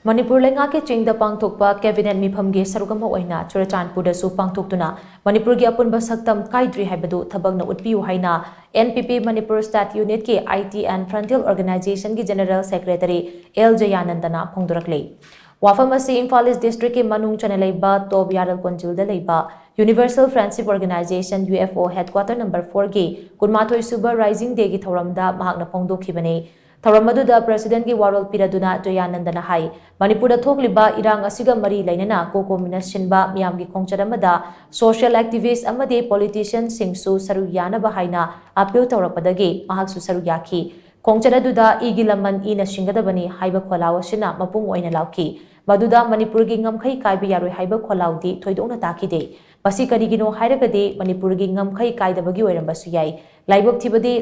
Manipur leingak ke ching da pangthokpa cabinet Meepham ge sarugama oina Churachandpur Dasu Pangthoktuna Manipur ge Apunba Saktam Kaidri Haibadu thabakna Utpiyu haina NPP Manipur State Unit ke IT and Frontal Organization ge General Secretary L Jayananda phongdorakli. Wafam asi Imphal East District ke manung chana leiba Tob Yaral Konjil da leiba Universal Friendship Organization UFO Headquarter number 4 ge kunmathoi suba Rising Day ge thoramda mahakna phongdokhibane. Thawramaduda President ki warol piraduna Jayanandana hai Manipurda thokliba irang asiga mari lainana koko minashinba miyamgi khongcharamada social activists amade politicians singsu saru yanaba haina appeal tawrapadagi mahaksu saru yaki khongcharaduda igilaman ina shingadabani haiba kholawasina mapung oina lauki maduda Manipurgi ngamkhai kaibi yaroi haiba kholawdi thoidongna takide basi karigino hairagade Manipurgi ngamkhai kaidabagi oirambasu yai laibok thibade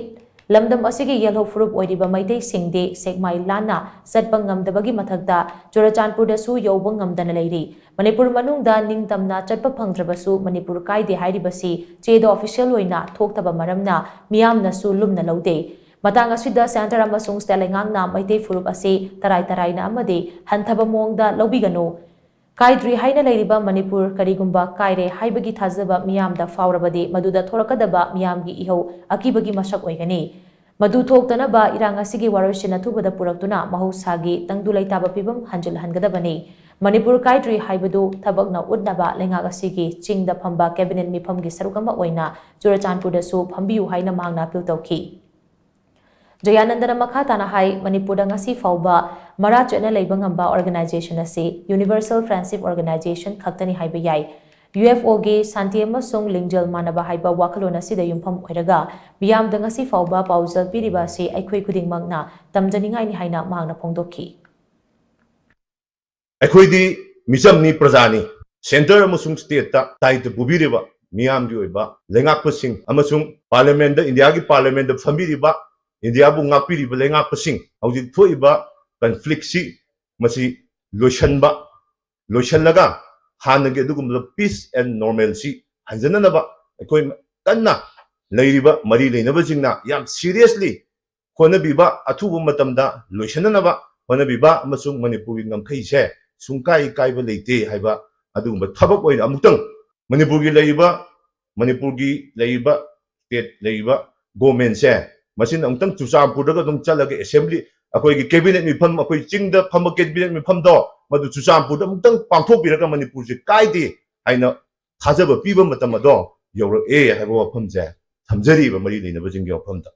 lamdam asigi yellow fruit oiriba maitei singde segmai lana satpang ngamdabagi mathakta Churachandpur Dasu yobang ngamdana leiri Manipur manungda ningtamna chatpa phangdrabasu Manipur kaide hairibasi chedo official oina thoktaba maramna miyamna su lumna laude matang asida center amasung stelengangna maitei furup ase tarai na amade hanthaba mongda lobigano Kaidri haina leiriba Manipur karigumba kaire haibagi thazaba miyamda faurabade maduda thorakadaba miyamgi ihau akibagi masak oigani madu thoktanaba irang asigi warosina thubada puraktuna mahosagi tangdulai taba pibam hanjul hangadabani Manipur Kaidri Haibadu thabakna udnaba leingak asigi chingda phamba cabinet Meepham gi sarukama oina Churachandpur Dasu phambiyu haina mahangna appeal tawki Jayanandana makhatana hai Manipurda ngasi fauba mara chena leiba ngamba organization ase Universal Friendship Organization khaktani haiba yai UFO ge santi amasung lingjal manaba haiba wakalona sida yumpham oiraga biyamda ngasi fauba paujal piriba se aikhoi khudingmakna tamjaningai ni haina mahangna phongdokhi Aikhoidi misam prajani center amasung state ta tait bubiriba miyam gi oiba lengak pasing amasung parliament da India gi parliament da famiriba India bu ngakpiri ba lengak pasing hauji thoiba conflict si masi loishanlaga hanage dugum peace and normalcy hanjana ba aikoi kanna leiriba mari leinaba jingna yam seriously khona biba athubu matamda loishanana ba khona biba amasung Manipuri ngamkhai se sungkai kaiba leite haiba adugumba thabak oina amutang Manipurgi leiba state leiba government se machine amutang Churachandpur daga dum chalaga assembly akoi cabinet Meepham akoi chingda phamba cabinet Meepham do madu Churachandpur da amutang pangthokpiraga Manipur se kaide haina thajaba piba matam ado yoro haiba wafam se thamjari ba mari leinaba jinggi wafam da